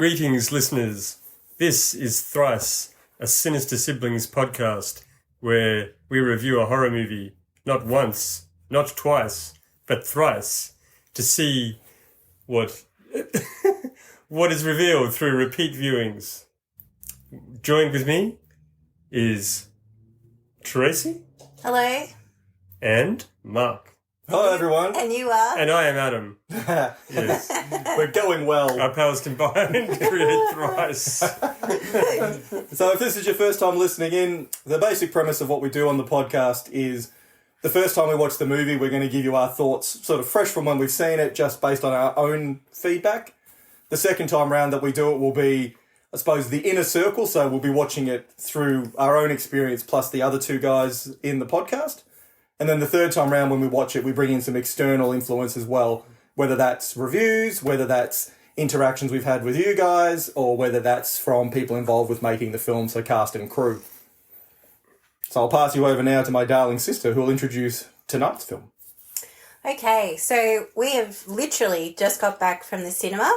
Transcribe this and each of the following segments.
Greetings, listeners. This is Thrice, a Sinister Siblings podcast where we review a horror movie not once, not twice, but thrice to see what what is revealed through repeat viewings. Joined with me is Tracy. Hello. And Mark. Hello, everyone. And you are? And I am Adam. Yes. We're going well. Our powers combined create Thrice. So if this is your first time listening in, the basic premise of what we do on the podcast is the first time we watch the movie, we're going to give you our thoughts sort of fresh from when we've seen it, just based on our own feedback. The second time round that we do it will be, I suppose, the inner circle. So we'll be watching it through our own experience plus the other two guys in the podcast. And then the third time round when we watch it, we bring in some external influence as well, whether that's reviews, whether that's interactions we've had with you guys, or whether that's from people involved with making the film, so cast and crew. So I'll pass you over now to my darling sister, who will introduce tonight's film. Okay, so we have literally just got back from the cinema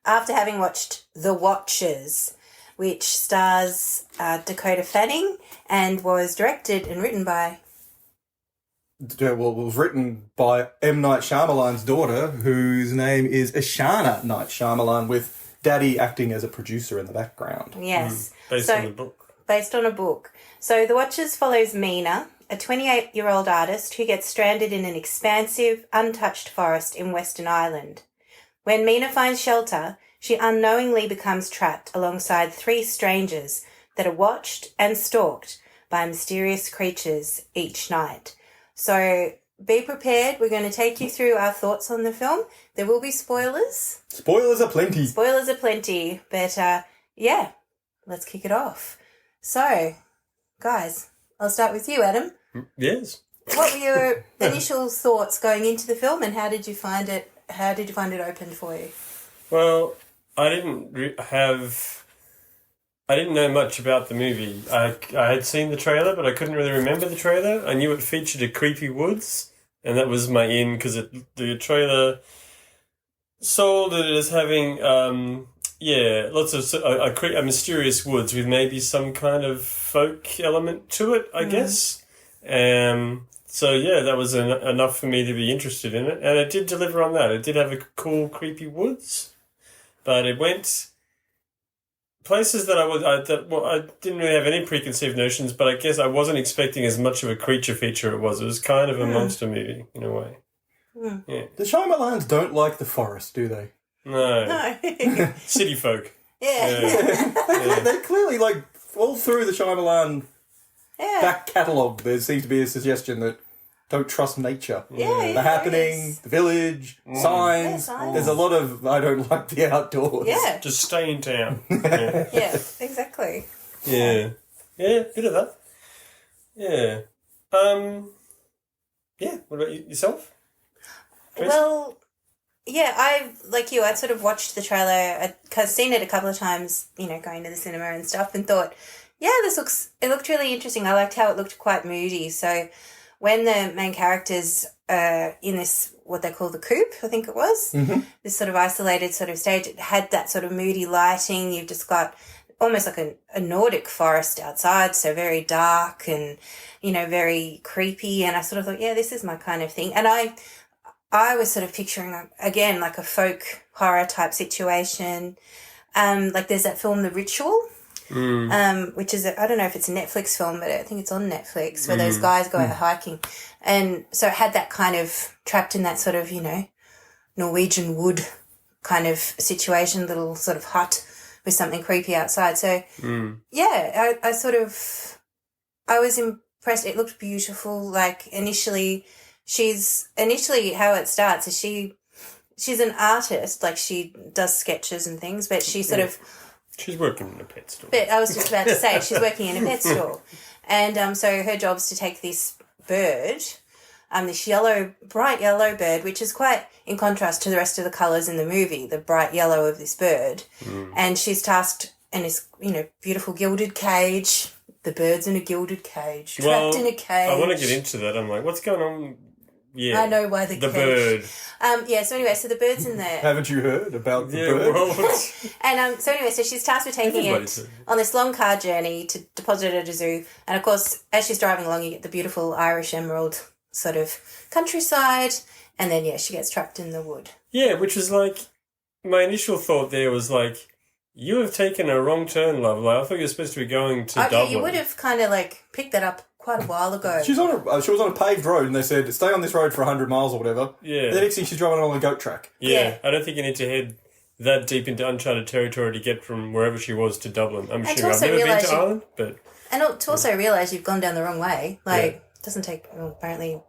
after having watched The Watchers, which stars Dakota Fanning and was directed and written by... Well, it was written by M. Night Shyamalan's daughter, whose name is Ishana Night Shyamalan, with Daddy acting as a producer in the background. Yes. Based on the book. Based on a book. So The Watchers follows Mina, a 28-year-old artist who gets stranded in an expansive, untouched forest in Western Ireland. When Mina finds shelter, she unknowingly becomes trapped alongside three strangers that are watched and stalked by mysterious creatures each night. So be prepared. We're going to take you through our thoughts on the film. There will be spoilers. Spoilers are plenty. Spoilers are plenty. But, yeah, let's kick it off. So, guys, I'll start with you, Adam. Yes. What were your initial thoughts going into the film, and how did you find it? How did you find it opened for you? Well, I didn't know much about the movie. I had seen the trailer, but I couldn't really remember the trailer. I knew it featured a creepy woods, and that was my in, because the trailer sold it as having, lots of a mysterious woods with maybe some kind of folk element to it, I guess. So, yeah, that was enough for me to be interested in it, and it did deliver on that. It did have a cool, creepy woods, but it went... places that I didn't really have any preconceived notions, but I guess I wasn't expecting as much of a creature feature it was. It was kind of a monster movie, in a way. Mm. Yeah. The Shyamalans don't like the forest, do they? No. City folk. Yeah. They're clearly, like, all through the Shyamalan back catalogue, there seems to be a suggestion that don't trust nature. Yeah, The Happening, The Village, Signs. Signs. There's a lot of I don't like the outdoors. Yeah. Just stay in town. Yeah. Yeah, exactly. Yeah. Yeah, bit of that. Yeah. Yeah, what about yourself? Tracy? Well, yeah, I sort of watched the trailer. I've seen it a couple of times, going to the cinema and stuff, and thought, yeah, it looked really interesting. I liked how it looked quite moody. So when the main characters in this, what they call the coop, I think it was, this sort of isolated sort of stage, it had that sort of moody lighting. You've just got almost like a Nordic forest outside, so very dark and, very creepy. And I sort of thought, yeah, this is my kind of thing. And I was sort of picturing, again, like a folk horror type situation. Like there's that film, The Ritual, which is, I don't know if it's a Netflix film, but I think it's on Netflix, where those guys go out hiking. And so it had that kind of trapped in that sort of, Norwegian wood kind of situation, little sort of hut with something creepy outside. So, yeah, I was impressed. It looked beautiful. Like initially how it starts is she's an artist, like she does sketches and things, but she sort of... She's working in a pet store. But I was just about to say, she's working in a pet store. And so her job's to take this bird, this bright yellow bird, which is quite in contrast to the rest of the colours in the movie, the bright yellow of this bird. And she's tasked in this, beautiful gilded cage. The bird's in a gilded cage, trapped in a cage. I want to get into that. I'm like, what's going on Yeah. I know why the bird. So anyway, so the bird's in there. Haven't you heard about the Yeah, bird? well, And so anyway, so she's tasked with taking Everybody's it heard. on this long car journey to deposit it at a zoo. And of course, as she's driving along, you get the beautiful Irish emerald sort of countryside. And then, she gets trapped in the wood. yeah, which was like, my initial thought there was like, you have taken a wrong turn, love. Like, I thought you were supposed to be going to Dublin. You would have kind of like picked that up quite a while ago. She was on a paved road, and they said, stay on this road for 100 miles or whatever. Yeah. And the next thing, she's driving along a goat track. Yeah, I don't think you need to head that deep into uncharted territory to get from wherever she was to Dublin. I'm And to sure I've also never been realise to Ireland, but And to also realise you've gone down the wrong way. Like, it doesn't take, apparently,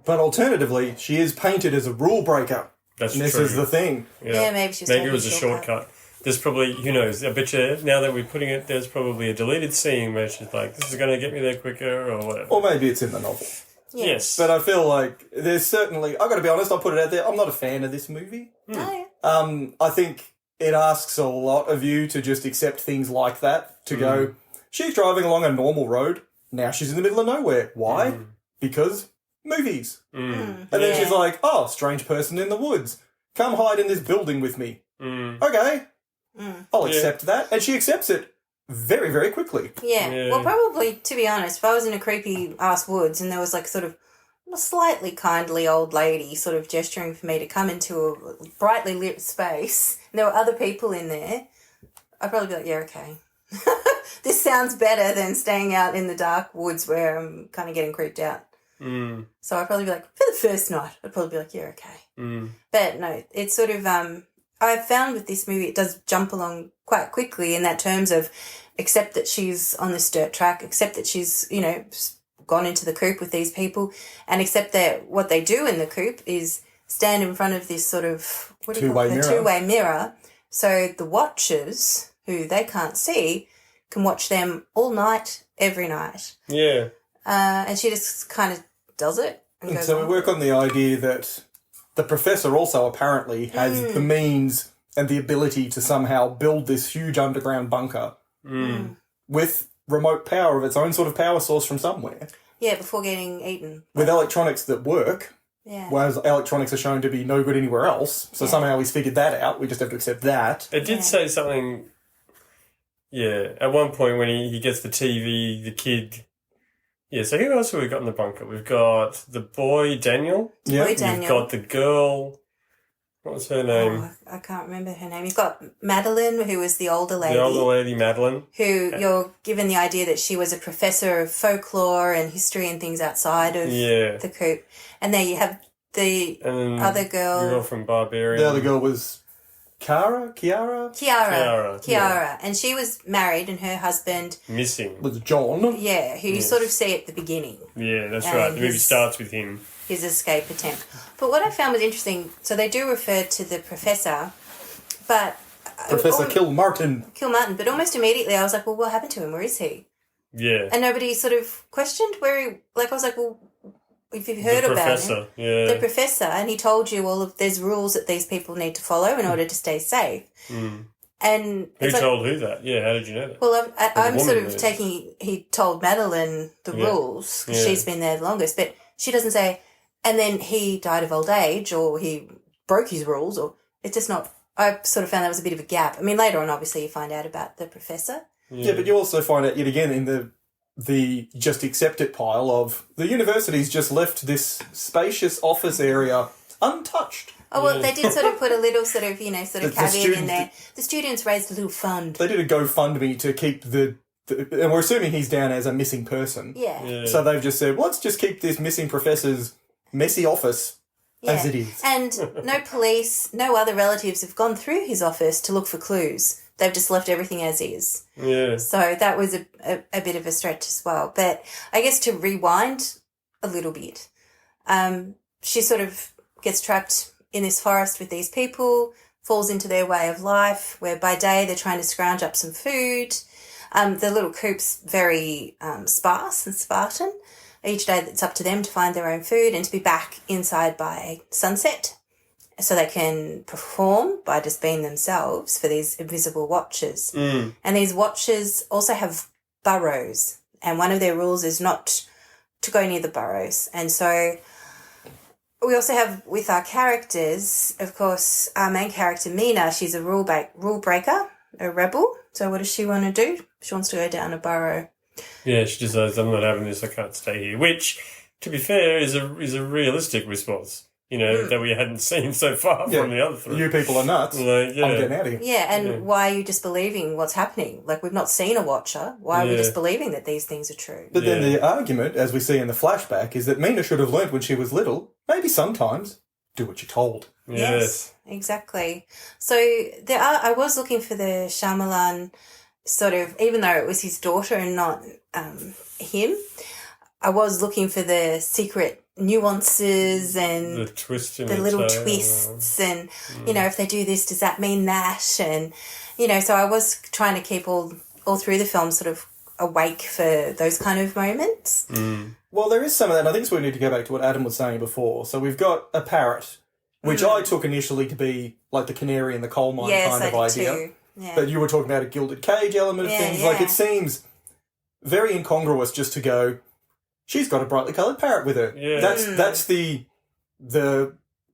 But alternatively, she is painted as a rule breaker. that's And this true. is the thing. Yeah, maybe she was Maybe taking it was a shortcut. There's probably, who knows, I bet you now that we're putting it, there's probably a deleted scene where she's like, this is going to get me there quicker or whatever. Or maybe it's in the novel. Yeah. Yes. But I feel like there's certainly... I've got to be honest, I'll put it out there. I'm not a fan of this movie. Oh, yeah. I think it asks a lot of you to just accept things like that. To go, she's driving along a normal road. Now she's in the middle of nowhere. Why? Because movies. And then she's like, oh, strange person in the woods. Come hide in this building with me. Okay. I'll accept that. And she accepts it very, very quickly. Yeah. Well, probably, to be honest, if I was in a creepy ass woods and there was like sort of a slightly kindly old lady sort of gesturing for me to come into a brightly lit space and there were other people in there, I'd probably be like, yeah, okay. This sounds better than staying out in the dark woods where I'm kind of getting creeped out. So I'd probably be like, for the first night, I'd probably be like, yeah, okay. But no, it's sort of, I've found with this movie, it does jump along quite quickly in that terms of accept that she's on this dirt track, accept that she's, gone into the coop with these people, and accept that what they do in the coop is stand in front of this sort of, two-way mirror. So the watchers, who they can't see, can watch them all night, every night. Yeah. And she just kind of does it. And goes So on. we work on the idea that the professor also apparently has the means and the ability to somehow build this huge underground bunker with remote power of its own sort of power source from somewhere. Yeah, before getting eaten. With electronics that work, Yeah. whereas electronics are shown to be no good anywhere else. So somehow he's figured that out. We just have to accept that. It did say something, at one point when he gets the TV, the kid... Yeah, so who else have we got in the bunker? We've got the boy, Daniel. Yeah. Boy We've Daniel. got the girl... What was her name? Oh, I can't remember her name. You've got Madeline, who was the older lady. The older lady, Madeline. Who you're given the idea that she was a professor of folklore and history and things outside of the coop. And there you have the other girl. The girl from Barbarian. The other girl was Kiara? Kiara. And she was married and her husband... Missing. Was John. Yeah, who you sort of see at the beginning. Yeah, that's And right. The movie his- starts with him. His escape attempt. But what I found was interesting, so they do refer to the professor, but... Professor Kilmartin. Kilmartin, but almost immediately I was like, well, what happened to him? Where is he? Yeah. And nobody sort of questioned where he... Like, I was like, well, if you've heard The about professor, him... The professor, and he told you all of... There's rules that these people need to follow in order to stay safe. And Who it's like, told who that? Yeah, how did you know that? well, I'm woman sort of there. taking... He told Madeline the rules, because she's been there the longest, but she doesn't say... And then he died of old age, or he broke his rules, or it's just not... I sort of found that was a bit of a gap. I mean, later on, obviously, you find out about the professor. Yeah, but you also find out yet again in the just accept it pile of the university's just left this spacious office area untouched. Oh, well, they did sort of put a little sort of, The caveat in student- there. The students raised a little fund. They did a GoFundMe to keep and we're assuming he's down as a missing person. Yeah. So they've just said, let's just keep this missing professor's messy office as it is. And no police, no other relatives have gone through his office to look for clues. They've just left everything as is. Yeah. So that was a bit of a stretch as well. But I guess to rewind a little bit, she sort of gets trapped in this forest with these people, falls into their way of life, where by day they're trying to scrounge up some food. The little coop's very sparse and Spartan. Each day it's up to them to find their own food and to be back inside by sunset so they can perform by just being themselves for these invisible watchers. And these watchers also have burrows, and one of their rules is not to go near the burrows. And so we also have with our characters, of course, our main character, Mina, she's a rule breaker, a rebel. So what does she want to do? She wants to go down a burrow. Yeah, she decides, I'm not having this, I can't stay here. Which, to be fair, is a realistic response, that we hadn't seen so far from the other three. You people are nuts. Like, yeah. I'm getting out of here. Yeah, and why are you disbelieving what's happening? Like, we've not seen a Watcher. Why are we disbelieving that these things are true? But then the argument, as we see in the flashback, is that Mina should have learnt when she was little, maybe sometimes, do what you're told. Yes, exactly. So I was looking for the Shyamalan sort of, even though it was his daughter and not him, I was looking for the secret nuances and the twist in the little twists and, if they do this, does that mean that? And, so I was trying to keep all through the film sort of awake for those kind of moments. Mm. Well, there is some of that, and I think we need to go back to what Adam was saying before. So we've got a parrot, which I took initially to be like the canary in the coal mine kind of idea. Too. Yeah. But you were talking about a gilded cage element of things. Like, it seems very incongruous just to go, she's got a brightly coloured parrot with her. Yeah. That's the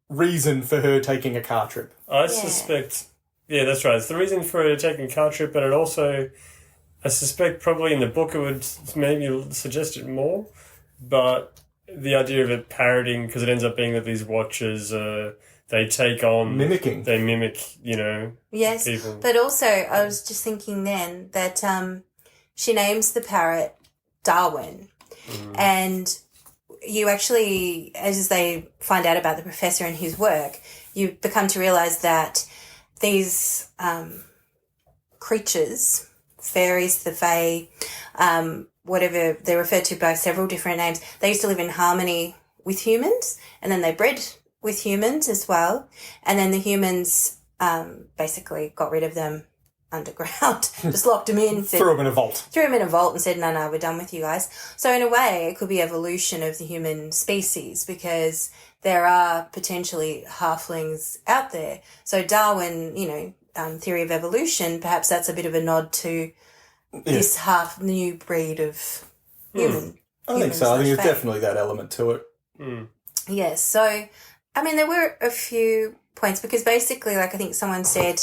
reason for her taking a car trip. I suspect... Yeah, that's right. It's the reason for her taking a car trip, but it also... I suspect probably in the book it would maybe suggest it more, but the idea of it parroting, because it ends up being that these watchers, they take on... Mimicking. They mimic, yes, people. But also I was just thinking then that she names the parrot Darwin, and you actually, as they find out about the professor and his work, you become to realise that these creatures... fairies, the fae, whatever, they're referred to by several different names. They used to live in harmony with humans, and then they bred with humans as well. And then the humans basically got rid of them underground, just locked them in. Threw them in a vault. Threw them in a vault and said, no, we're done with you guys. So in a way, it could be evolution of the human species, because there are potentially halflings out there. So Darwin, theory of evolution, perhaps that's a bit of a nod to this half new breed of human. I think so. I think there's definitely that element to it. Mm. Yes. So, I mean, there were a few points, because basically, like I think someone said,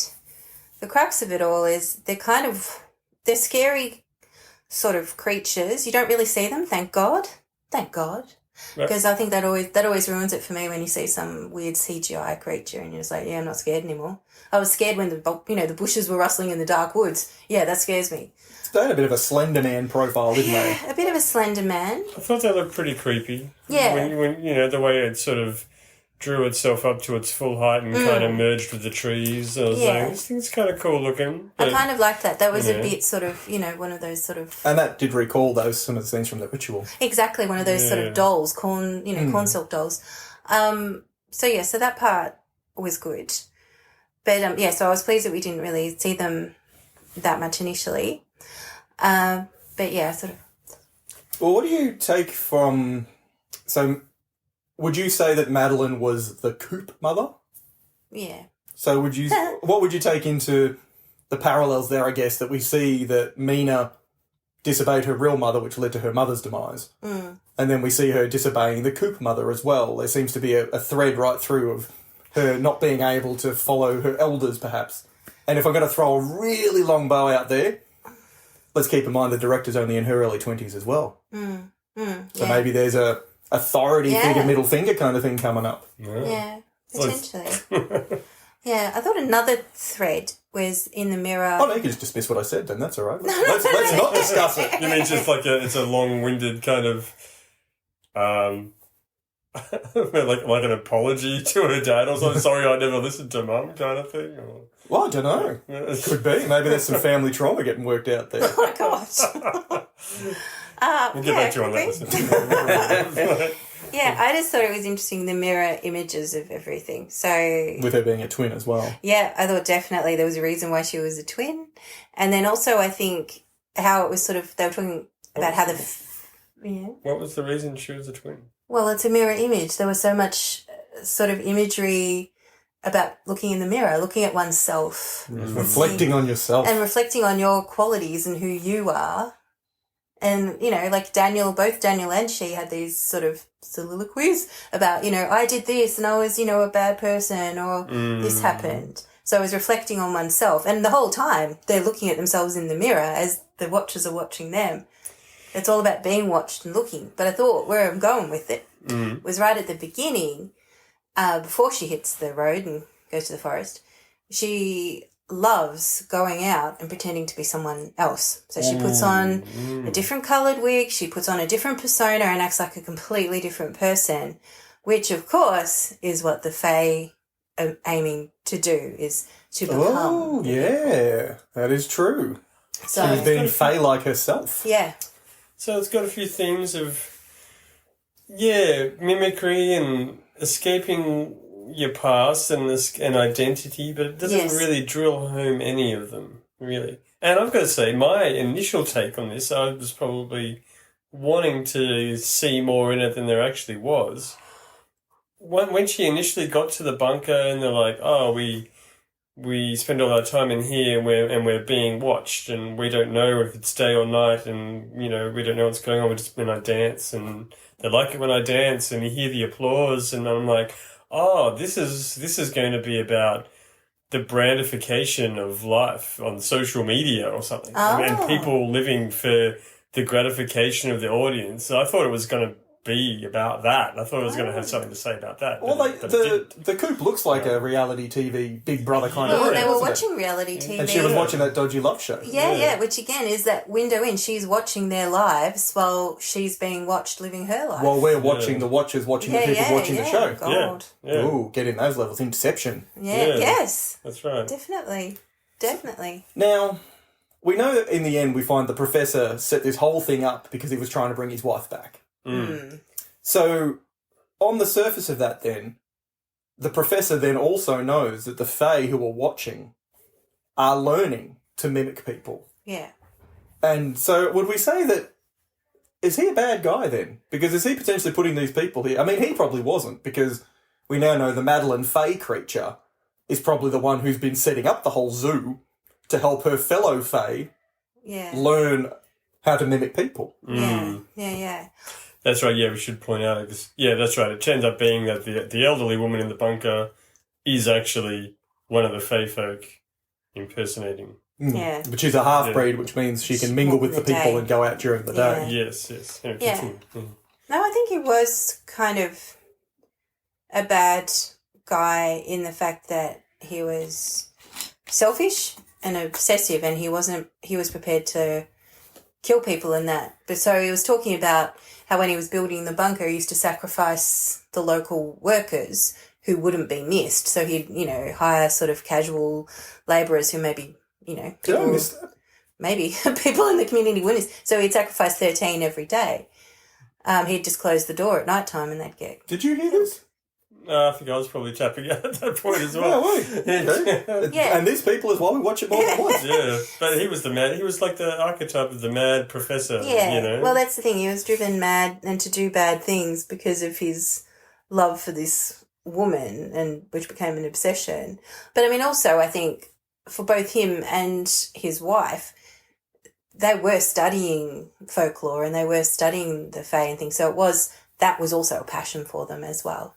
the crux of it all is they're scary sort of creatures. You don't really see them, thank God. Thank God. Because I think that always ruins it for me when you see some weird CGI creature and you're just like, I'm not scared anymore. I was scared when the bushes were rustling in the dark woods. Yeah, that scares me. They had a bit of a Slender Man profile, didn't they? A bit of a Slender Man. I thought they looked pretty creepy. Yeah. When the way it sort of drew itself up to its full height and kind of merged with the trees. I was like, this thing's kind of cool looking. I kind of liked that. That was a bit sort of, one of those sort of... And that did recall some of the scenes from The Ritual. Exactly, one of those sort of dolls, corn silk dolls. So that part was good. But, so I was pleased that we didn't really see them that much initially. But, sort of... Well, what do you take from... So... Would you say that Madeline was the Coop mother? Yeah. So what would you take into the parallels there, I guess, that we see that Mina disobeyed her real mother, which led to her mother's demise. And then we see her disobeying the Coop mother as well. There seems to be a thread right through of her not being able to follow her elders, perhaps. And if I'm going to throw a really long bow out there, let's keep in mind the director's only in her early 20s as well. So maybe there's a authority figure, middle finger kind of thing coming up. Yeah, potentially. I thought another thread was in the mirror. Oh, no, you can just dismiss what I said then, that's all right. Let's not discuss it. You mean just like it's a long-winded kind of, like an apology to her dad or something? Sorry, I never listened to Mum kind of thing? Or... Well, I don't know. It could be. Maybe there's some family trauma getting worked out there. Oh, my gosh. We'll get back to you on that. Yeah, I just thought it was interesting, the mirror images of everything. So with her being a twin as well. Yeah, I thought definitely there was a reason why she was a twin. And then also I think how it was sort of, they were talking about how What was the reason she was a twin? Well, it's a mirror image. There was so much sort of imagery about looking in the mirror, looking at oneself. Reflecting on yourself. And reflecting on your qualities and who you are. And, like both Daniel and she had these sort of soliloquies about, I did this and I was, a bad person, or this happened. So I was reflecting on oneself. And the whole time they're looking at themselves in the mirror as the watchers are watching them. It's all about being watched and looking. But I thought where I'm going with it was right at the beginning, before she hits the road and goes to the forest, she loves going out and pretending to be someone else. So she puts on a different coloured wig, she puts on a different persona and acts like a completely different person, which, of course, is what the Fae are aiming to do, is to become. Oh, yeah, that is true. So she's being Fae-like herself. Yeah. So it's got a few themes of, mimicry and escaping your past and identity, but it doesn't really drill home any of them, really. And I've got to say, my initial take on this, I was probably wanting to see more in it than there actually was. When she initially got to the bunker and they're like, oh, we spend all our time in here and we're being watched and we don't know if it's day or night and, we don't know what's going on. We're just when I dance and they like it when I dance and you hear the applause and I'm like, oh, this is going to be about the brandification of life on social media or something. Oh. And people living for the gratification of the audience. So I thought it was going to be about that. I thought it was going to have something to say about that. Well, the Coop looks like a reality TV Big Brother kind of Well, thing, they were doesn't it? watching reality TV. And she was watching that dodgy love show. Yeah, which again is that window in. She's watching their lives while she's being watched living her life. While we're watching the watchers, watching the people watching the show. God. Yeah. Ooh, get in those levels. Inception. Yeah, yes. That's right. Definitely. Now, we know that in the end we find the professor set this whole thing up because he was trying to bring his wife back. So, on the surface of that then, the professor then also knows that the Fae who are watching are learning to mimic people. Yeah. And so, would we say that, is he a bad guy then? Because is he potentially putting these people here? I mean, he probably wasn't, because we now know the Madeline Fae creature is probably the one who's been setting up the whole zoo to help her fellow Fae learn how to mimic people. Yeah. That's right, we should point out. That's right. It turns out being that the elderly woman in the bunker is actually one of the Fae folk impersonating. Yeah. But she's a half-breed, which means she can mingle with the people and go out during the day. Yes. No, I think he was kind of a bad guy in the fact that he was selfish and obsessive and he was prepared to kill people in that. But so he was talking about how when he was building the bunker, he used to sacrifice the local workers who wouldn't be missed. So he'd, hire sort of casual labourers who maybe, people, Did I miss that? Maybe people in the community wouldn't. So he'd sacrifice 13 every day. He'd just close the door at night time and they'd get... Did you hear this? I think I was probably tapping out at that point as well. Oh, wait. Okay. Yeah. And these people as well, we watch it more than once. Yeah, but he was like the archetype of the mad professor, Yeah, well, that's the thing. He was driven mad and to do bad things because of his love for this woman, and which became an obsession. But, I mean, also, I think for both him and his wife, they were studying folklore and they were studying the Fae and things. So that was also a passion for them as well.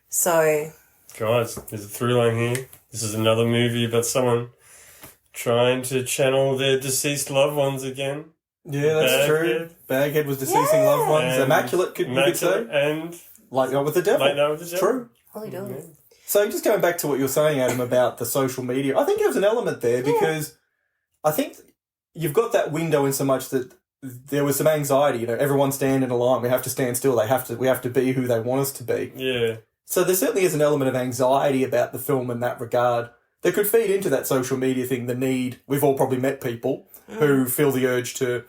So, guys, there's a through line here. This is another movie about someone trying to channel their deceased loved ones again. Yeah, that's true. Baghead was deceasing loved ones. And Immaculate, you could say. And Late Night with the Devil. Late Night with the Devil. True. Holy dog. So just going back to what you were saying, Adam, about the social media, I think there's an element there because I think you've got that window in so much that there was some anxiety. Everyone stand in a line. We have to stand still. We have to be who they want us to be. Yeah. So there certainly is an element of anxiety about the film in that regard. That could feed into that social media thing, the need. We've all probably met people who feel the urge to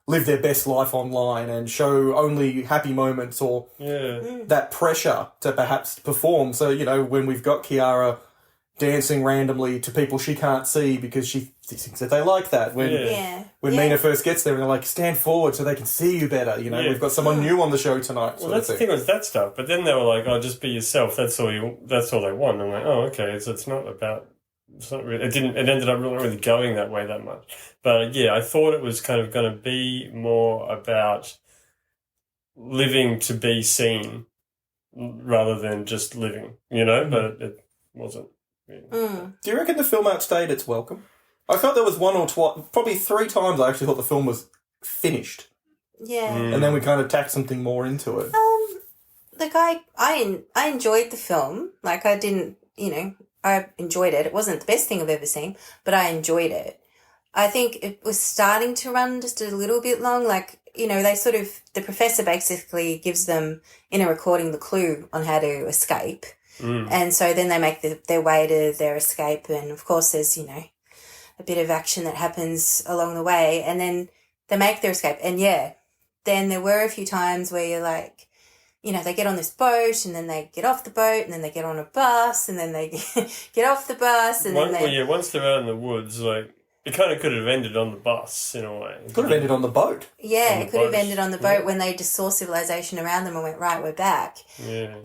live their best life online and show only happy moments or that pressure to perhaps perform. So, when we've got Kiara dancing randomly to people she can't see because she thinks that they like that. When Mina first gets there and they're like, stand forward so they can see you better. We've got someone new on the show tonight. Well, that's the thing with that stuff. But then they were like, oh, just be yourself. That's all they want. I'm like, oh, okay. So it's not really, it ended up not really going that way that much. But I thought it was kind of going to be more about living to be seen rather than just living, but it wasn't. Mm. Do you reckon the film outstayed its welcome? I felt there was one or probably 3 times I actually thought the film was finished. Yeah. And then we kind of tacked something more into it. I enjoyed the film. Like, I didn't, I enjoyed it. It wasn't the best thing I've ever seen, but I enjoyed it. I think it was starting to run just a little bit long. Like, the professor basically gives them, in a recording, the clue on how to escape. And so then they make their way to their escape. And, of course, there's, a bit of action that happens along the way. And then they make their escape. And, then there were a few times where you're like, they get on this boat and then they get off the boat and then they get on a bus and then they get off the bus and once they're out in the woods, like, it kind of could have ended on the bus in a way. It could have ended on the boat. Yeah, it could have ended on the boat when they just saw civilization around them and went, right, we're back. Yeah.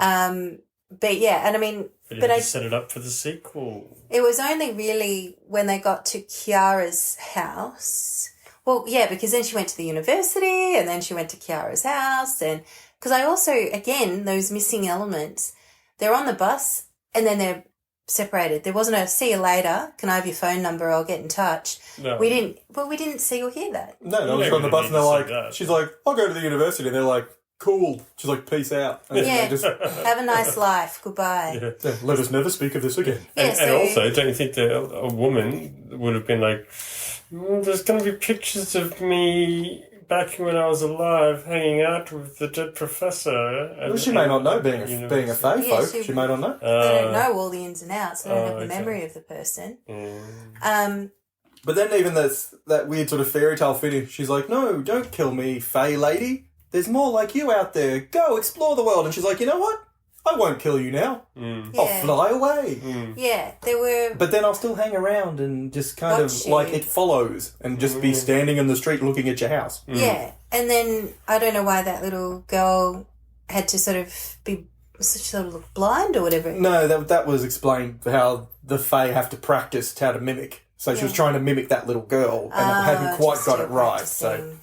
But yeah, and I mean... But I set it up for the sequel. It was only really when they got to Kiara's house. Well, yeah, because then she went to the university and then she went to Kiara's house and... Because I also, again, those missing elements, they're on the bus and then they're separated. There wasn't a see you later, can I have your phone number, I'll get in touch. No. We didn't see or hear that. No, they were on the bus and they're like, she's like, I'll go to the university. And they're like, cool. She's like, peace out. And yeah, just, have a nice life, goodbye. Yeah, let us never speak of this again. Yeah, and also, don't you think that a woman would have been like, there's going to be pictures of me back when I was alive, hanging out with the dead professor. Well, she may not know, being a fae folk. She may not know. They don't know all the ins and outs. They don't have the memory of the person. But then even that weird sort of fairy tale finish, she's like, no, don't kill me, fae lady. There's more like you out there. Go explore the world. And she's like, you know what? I won't kill you now. I'll fly away. Yeah, there were... But then I'll still hang around and just kind of like it follows and just be standing in the street looking at your house. Yeah, and then I don't know why that little girl had to sort of look blind or whatever. No, that was explained how the fae have to practice how to mimic. So she was trying to mimic that little girl and hadn't quite got it right. So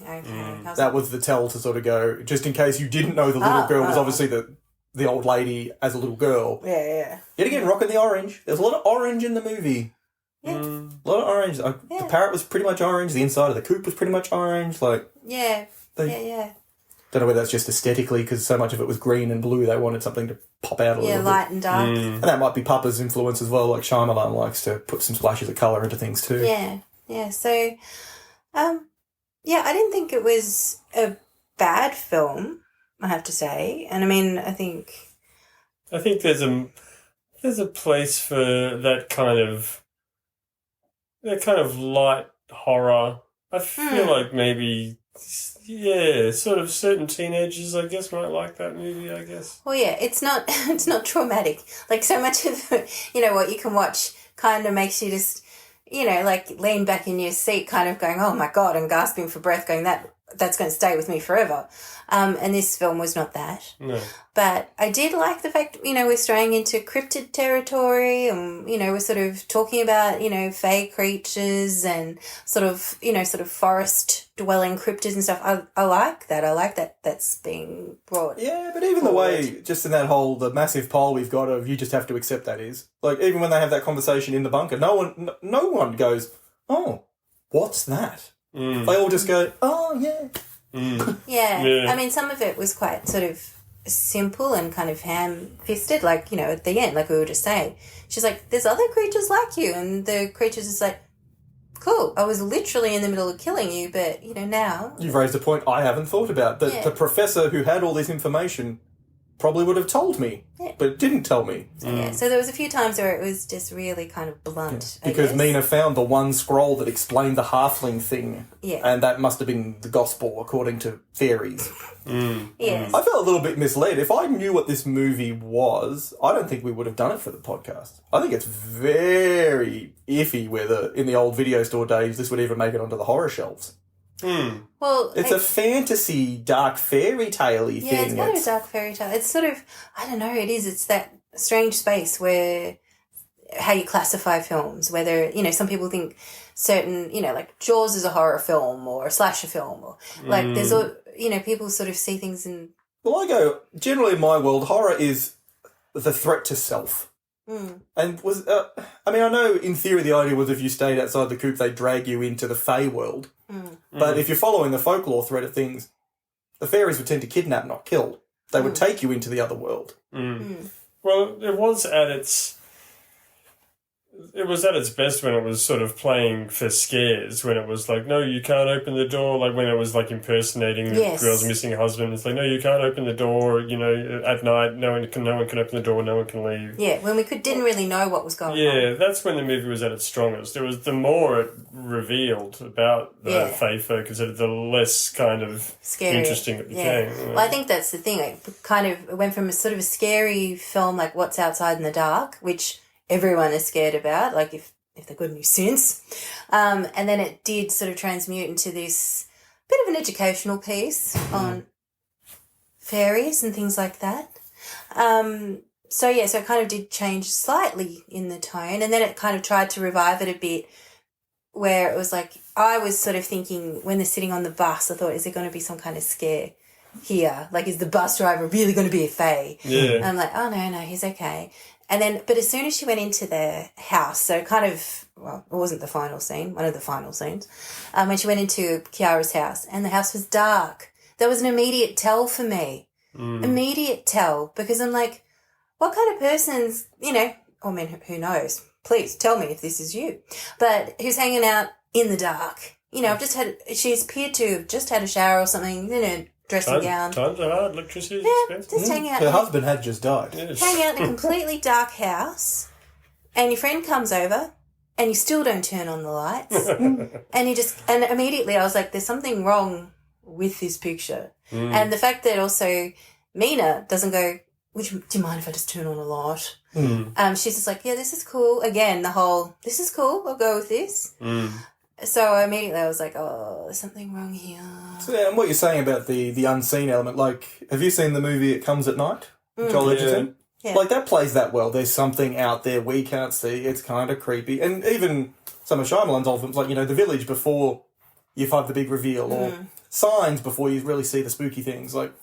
that was the tell to sort of go, just in case you didn't know the little girl was obviously the old lady as a little girl. Yeah. Yet again, rocking the orange. There's a lot of orange in the movie. Yeah. A lot of orange. The parrot was pretty much orange. The inside of the coop was pretty much orange. Yeah. Don't know whether that's just aesthetically because so much of it was green and blue. They wanted something to pop out a little bit. Yeah, light and dark. And that might be Papa's influence as well. Like Shyamalan likes to put some splashes of colour into things too. Yeah. So, I didn't think it was a bad film, I have to say. And I mean, I think there's a place for that kind of light horror. I feel like maybe, sort of certain teenagers, I guess, might like that movie, I guess. Well, yeah, it's not traumatic. Like, so much of, what you can watch kind of makes you just, like lean back in your seat kind of going, oh my God, and gasping for breath going, that's going to stay with me forever. And this film was not that. No. But I did like the fact, we're straying into cryptid territory and, we're sort of talking about, fae creatures and sort of forest-dwelling cryptids and stuff. I like that. I like that that's being brought Yeah, but even forward. the way, just in that the massive poll we've got of you just have to accept that is. Like, even when they have that conversation in the bunker, no one goes, oh, what's that? They all just go, oh, yeah. Yeah. I mean, some of it was quite sort of simple and kind of ham-fisted, like, at the end, like we were just saying. She's like, there's other creatures like you, and the creature's just like, cool, I was literally in the middle of killing you, but, now... You've raised a point I haven't thought about. That the professor who had all this information probably would have told me, but didn't tell me. So there was a few times where it was just really kind of blunt. Because Mina found the one scroll that explained the halfling thing. Yeah. And that must have been the gospel, according to fairies. Yes. I felt a little bit misled. If I knew what this movie was, I don't think we would have done it for the podcast. I think it's very iffy whether, in the old video store days, this would even make it onto the horror shelves. Well, it's a fantasy, dark fairy tale-y thing. Yeah, it's kind of a dark fairy tale. It's sort of, I don't know, it's that strange space where how you classify films, whether, some people think certain, like Jaws is a horror film or a slasher film or like there's, people sort of see things in Well, I go, generally in my world, horror is the threat to self. And I know in theory the idea was if you stayed outside the coop, they'd drag you into the Fey world. But if you're following the folklore thread of things, the fairies would tend to kidnap, not kill. They would take you into the other world. Well, it was at its best when it was sort of playing for scares, when it was like, no, you can't open the door, like when it was like impersonating the girl's missing husband. It's like, no, you can't open the door, at night, no one can open the door, no one can leave. Yeah, when we didn't really know what was going on. Yeah, that's when the movie was at its strongest. It was the more it revealed about the Fae folk, the less kind of scary, interesting it became. Yeah. Well, I think that's the thing. It went from a sort of a scary film like What's Outside in the Dark, which everyone is scared about, like if they've got any sense. And then it did sort of transmute into this bit of an educational piece on fairies and things like that. So it kind of did change slightly in the tone, and then it kind of tried to revive it a bit where it was like, I was sort of thinking when they're sitting on the bus, I thought, is there going to be some kind of scare here? Like, is the bus driver really going to be a fae? Yeah. And I'm like, oh, no, he's okay. And then, but as soon as she went into the house, so kind of, well, it wasn't the final scene, one of the final scenes, when she went into Kiara's house and the house was dark, there was an immediate tell for me. Immediate tell, because I'm like, what kind of person's, who knows? Please tell me if this is you. But who's hanging out in the dark? She's appeared to have just had a shower or something, dressing gown. Times are hard, electricity is expensive. Just hang out. Her husband had just died. Yes. Hang out in a completely dark house, and your friend comes over, and you still don't turn on the lights, and immediately I was like, there's something wrong with this picture. And the fact that also Mina doesn't go, do you mind if I just turn on a light? She's just like, yeah, this is cool. Again, the whole, this is cool, I'll go with this. So immediately I was like, oh, there's something wrong here. So, and what you're saying about the unseen element, like, have you seen the movie It Comes at Night? Joel Edgerton? Yeah. Like, that plays that well. There's something out there we can't see. It's kind of creepy. And even some of Shyamalan's old films, like, The Village before you find the big reveal, or Signs before you really see the spooky things. Like,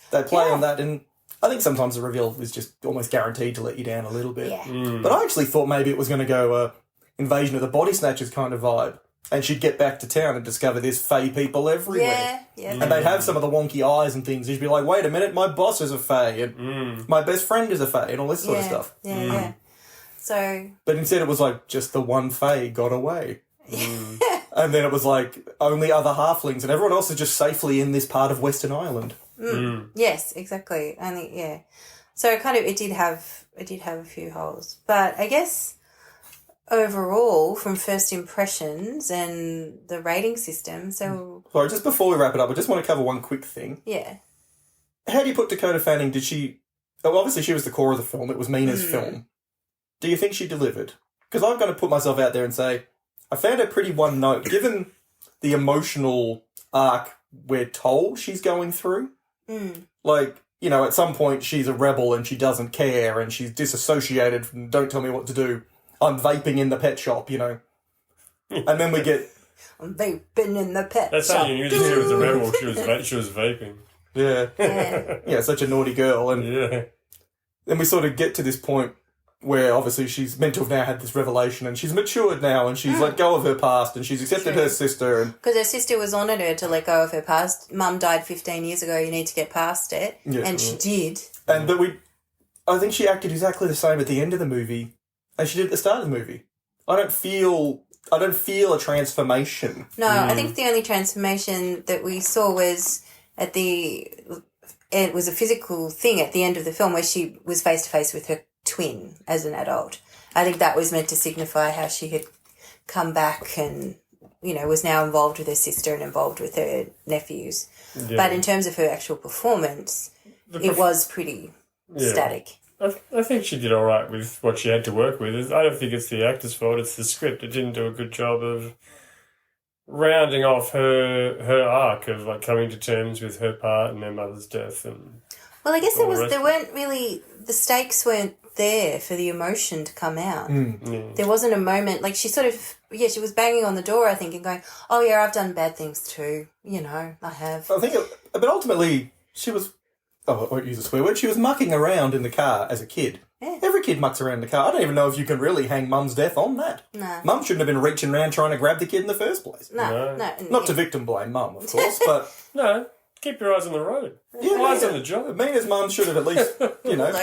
they play on that, and I think sometimes the reveal is just almost guaranteed to let you down a little bit. Yeah. But I actually thought maybe it was going to go Invasion of the Body Snatchers kind of vibe. And she'd get back to town and discover there's fae people everywhere. Yeah. And they'd have some of the wonky eyes and things. And she'd be like, wait a minute, my boss is a fae. And my best friend is a fae. And all this sort of stuff. Yeah. So... But instead it was like, just the one fae got away. And then it was like, only other halflings. And everyone else is just safely in this part of Western Ireland. Yes, exactly. So it did have a few holes. But I guess... overall, from first impressions and the rating system, so... Sorry, just before we wrap it up, I just want to cover one quick thing. Yeah. How do you put Dakota Fanning? Did she... Oh, obviously she was the core of the film. It was Mina's film. Do you think she delivered? Because I'm going to put myself out there and say, I found her pretty one note. Given the emotional arc we're told she's going through, like, at some point she's a rebel and she doesn't care and she's disassociated from don't tell me what to do. I'm vaping in the pet shop, And then we get... I'm vaping in the pet That's shop. how you knew she was a rebel. She was vaping. Yeah. Yeah, such a naughty girl. And Yeah. then we sort of get to this point where obviously she's meant to have now had this revelation and she's matured now and she's let go of her past and she's accepted her sister. And because her sister was on her to let go of her past. Mum died 15 years ago, you need to get past it. Yeah. And she did. But I think she acted exactly the same at the end of the movie as she did at the start of the movie. I don't feel a transformation. No, I think the only transformation that we saw was it was a physical thing at the end of the film where she was face to face with her twin as an adult. I think that was meant to signify how she had come back and, was now involved with her sister and involved with her nephews. Yeah. But in terms of her actual performance, it was pretty static. I think she did all right with what she had to work with. I don't think it's the actor's fault, it's the script. It didn't do a good job of rounding off her arc of like coming to terms with her part in her mother's death. Well, I guess the stakes weren't there for the emotion to come out. There wasn't a moment, like she sort of, she was banging on the door, I think, and going, oh yeah, I've done bad things too, I have. I think, but ultimately she was I won't use a swear word, she was mucking around in the car as a kid. Yeah. Every kid mucks around in the car. I don't even know if you can really hang mum's death on that. No. Mum shouldn't have been reaching around trying to grab the kid in the first place. No. Not to victim blame mum, of course, but... No, keep your eyes on the road. Yeah, Eyes on the job. Mina's mum should have at least,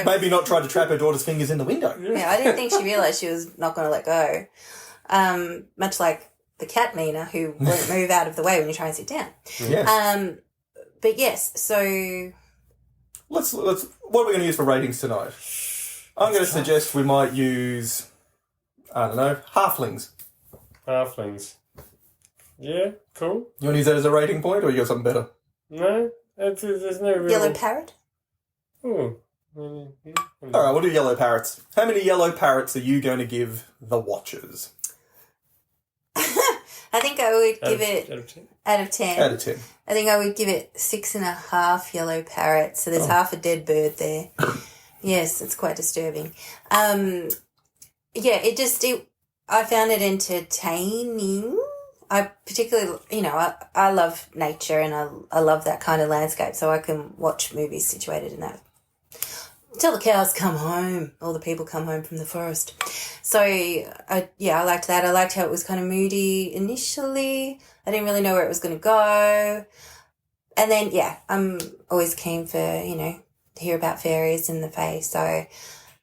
maybe not tried to trap her daughter's fingers in the window. Yeah, I didn't think she realised she was not going to let go. Much like the cat Mina, who won't move out of the way when you try and sit down. Yes. But yes, so... Let's. What are we going to use for ratings tonight? I'm going to suggest we might use, I don't know, halflings. Halflings. Yeah, cool. You want to use that as a rating point, or you got something better? No, there's no real... Yellow parrot? Ooh. All right, we'll do yellow parrots. How many yellow parrots are you going to give The Watchers? I think I would give it... Out of 10? Out of 10. Out of 10. I think I would give it 6.5 yellow parrots. So there's half a dead bird there. Yes, it's quite disturbing. I found it entertaining. I particularly, I love nature and I love that kind of landscape, so I can watch movies situated in that. Till the cows come home, all the people come home from the forest. So, I liked that. I liked how it was kind of moody initially. I didn't really know where it was going to go. And then, I'm always keen for, to hear about fairies and the fae. So,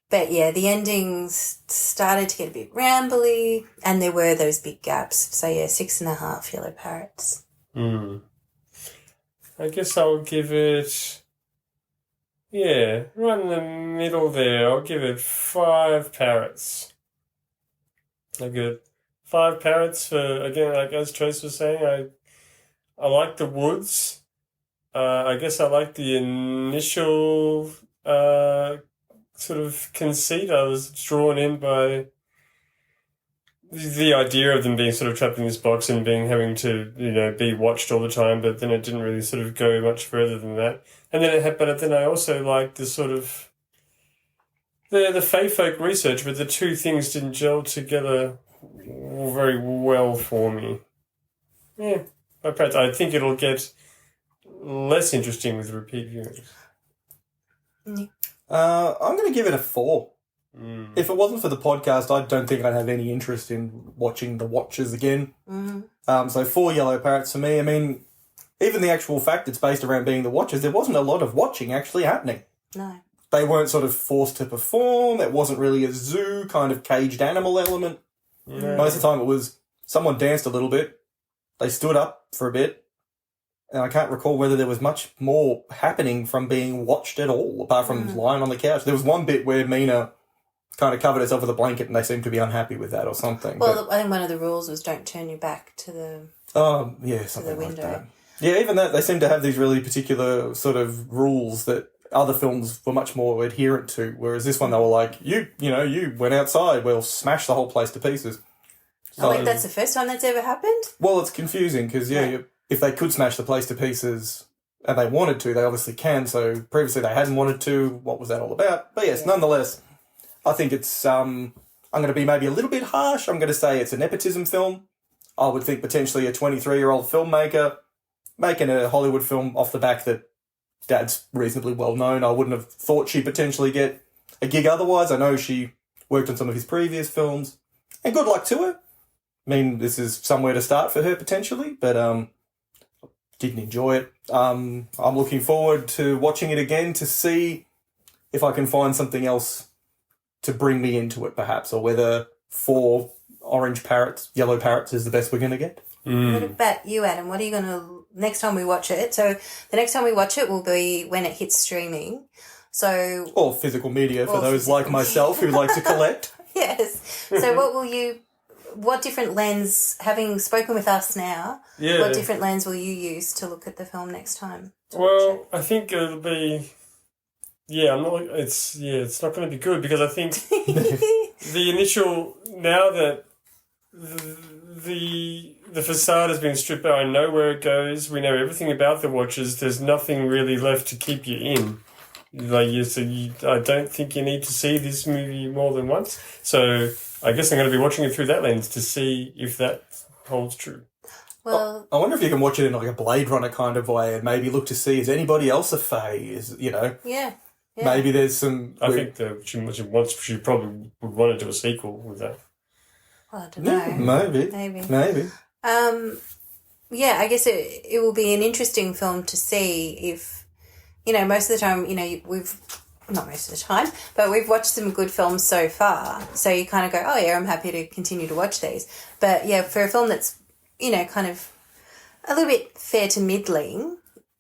but yeah, the endings started to get a bit rambly and there were those big gaps. So, 6.5 yellow parrots. I guess I'll give it... Yeah, right in the middle there. I'll give it 5 parrots. I'll give it 5 parrots for, again, like as Trace was saying, I like the woods. I guess I like the initial sort of conceit. I was drawn in by the idea of them being sort of trapped in this box and having to, be watched all the time, but then it didn't really sort of go much further than that. And then but then I also liked the sort of the fae folk research, but the two things didn't gel together very well for me. Yeah, I think it'll get less interesting with repeat viewings. I'm going to give it a 4. If it wasn't for the podcast, I don't think I'd have any interest in watching The Watchers again. So 4 yellow parrots for me. I mean, even the actual fact it's based around being The Watchers, there wasn't a lot of watching actually happening. No. They weren't sort of forced to perform. It wasn't really a zoo kind of caged animal element. Most of the time it was someone danced a little bit. They stood up for a bit. And I can't recall whether there was much more happening from being watched at all, apart from lying on the couch. There was one bit where Mina kind of covered herself with a blanket and they seemed to be unhappy with that or something. Well, I think one of the rules was don't turn your back to the something like window. that. Yeah, even that, they seem to have these really particular sort of rules that other films were much more adherent to, whereas this one they were like, you went outside, we'll smash the whole place to pieces. So, wait, that's the first time that's ever happened? Well, it's confusing because, if they could smash the place to pieces and they wanted to, they obviously can. So previously they hadn't wanted to. What was that all about? But yes, nonetheless, I think it's, I'm going to be maybe a little bit harsh. I'm going to say it's a nepotism film. I would think potentially a 23-year-old filmmaker making a Hollywood film off the back that Dad's reasonably well known. I wouldn't have thought she'd potentially get a gig otherwise. I know she worked on some of his previous films. And good luck to her. I mean, this is somewhere to start for her potentially, but didn't enjoy it. I'm looking forward to watching it again to see if I can find something else to bring me into it, perhaps, or whether 4 orange parrots, yellow parrots is the best we're going to get. What about you, Adam? What are you going to, next time we watch it? So the next time we watch it will be when it hits streaming. So Or physical media for those like myself who like to collect. Yes. So what different lens, having spoken with us now, what different lens will you use to look at the film next time? Well, I think it'll be... it's not going to be good because I think the initial... Now that the facade has been stripped out, I know where it goes, we know everything about The Watchers, there's nothing really left to keep you in. I don't think you need to see this movie more than once. So I guess I'm going to be watching it through that lens to see if that holds true. Well, I wonder if you can watch it in like a Blade Runner kind of way and maybe look to see, is anybody else a fae? yeah. Maybe there's some... I think that she probably would want to do a sequel with that. Well, I don't know. Yeah, maybe. Yeah, I guess it will be an interesting film to see if, most of the time, not most of the time, but we've watched some good films so far. So you kind of go, oh, yeah, I'm happy to continue to watch these. But, yeah, for a film that's, kind of a little bit fair to middling,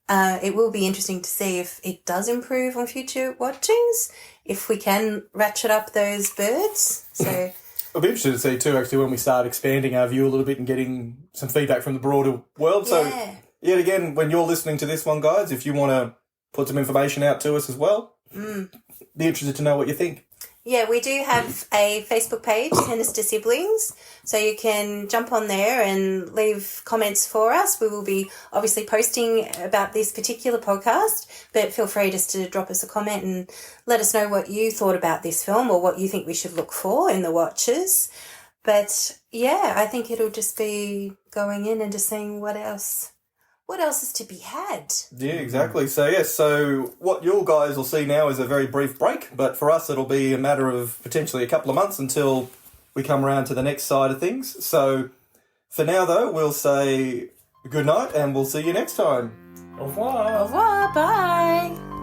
it will be interesting to see if it does improve on future watchings, if we can ratchet up those birds. So... I'll be interested to see too, actually, when we start expanding our view a little bit and getting some feedback from the broader world. So, yet again, when you're listening to this one, guys, if you want to put some information out to us as well, be interested to know what you think. Yeah, we do have a Facebook page, Sinister Siblings, so you can jump on there and leave comments for us. We will be obviously posting about this particular podcast, but feel free just to drop us a comment and let us know what you thought about this film or what you think we should look for in the watches. But yeah, I think it'll just be going in and just seeing what else is to be had. Yeah, exactly. So, yes, so what you guys will see now is a very brief break, but for us it'll be a matter of potentially a couple of months until we come around to the next side of things. So, for now, though, we'll say good night and we'll see you next time. Au revoir. Au revoir. Bye.